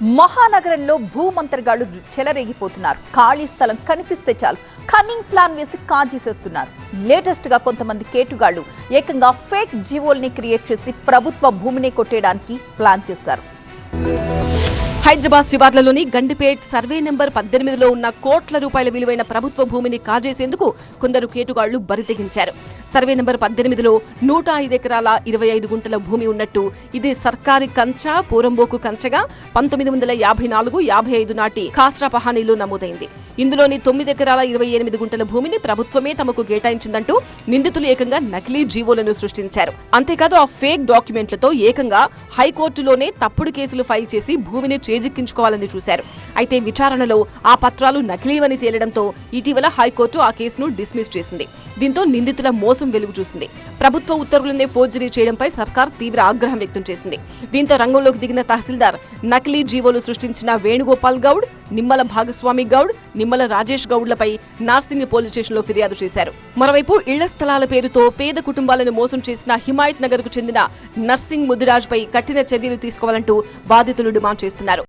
మహానగరంలో భూమంతర్గాళ్లు చెలరేగిపోతున్నారు. ఖాళీ స్థలం కనిపిస్తే చాలు కన్నింగ్ ప్లాన్ వేసి కాజేసేస్తున్నారు. లేటెస్ట్ గా కొంతమంది కేటుగాళ్లు ఏకంగా ఫేక్ జీవోల్ని క్రియేట్ చేసి ప్రభుత్వ భూమిని కొట్టేయడానికి ప్లాన్ చేశారు. హైదరాబాద్ శివార్లలోని గండిపేట్ సర్వే నెంబర్ 18లో ఉన్న కోట్ల రూపాయల విలువైన ప్రభుత్వ భూమిని కాజేసేందుకు కొందరు కేటుగాళ్లు బరితెగించారు. సర్వే నెంబర్ 18లో 105 ఎకరాల 25 గుంటల భూమి ఉన్నట్టు, ఇది సర్కారీ కంచా పూరంబోకు కంచగా 1954-55 నాటి ఖాస్రా పహానీలో నమోదైంది. ఇందులోని 9 ఎకరాల 28 గుంటల భూమిని ప్రభుత్వమే తమకు కేటాయించిందంటూ నిందితులు ఏకంగా నకిలీ జీవోలను సృష్టించారు. అంతేకాదు ఆ ఫేక్ డాక్యుమెంట్లతో ఏకంగా హైకోర్టులోనే తప్పుడు కేసులు ఫైల్ చేసి భూమిని చేజిక్కించుకోవాలని చూశారు. అయితే విచారణలో ఆ పత్రాలు నకిలీవని తేలడంతో ఇటీవల హైకోర్టు ఆ కేసును డిస్మిస్ చేసింది. దీంతో నిందితుల మోసం వెలుగు చూసింది. ప్రభుత్వ ఉత్తర్వులనే ఫోర్జరీ చేయడంపై సర్కార్ తీవ్ర ఆగ్రహం వ్యక్తం చేసింది. దీంతో రంగంలోకి దిగిన తహసీల్దార్ నకిలీ జీవోలు సృష్టించిన వేణుగోపాల్ గౌడ్, నిమ్మల భాగస్వామి గౌడ్, నిమ్మల రాజేష్ గౌడ్లపై నార్సింగ్ పోలీస్ స్టేషన్లో ఫిర్యాదు చేశారు. మరోవైపు ఇళ్ల స్థలాల పేరుతో పేద కుటుంబాలను మోసం చేసిన హిమాయత్ నగర్ కు చెందిన నర్సింగ్ ముదిరాజ్ పై కఠిన చర్యలు తీసుకోవాలంటూ బాధితులు డిమాండ్ చేస్తున్నారు.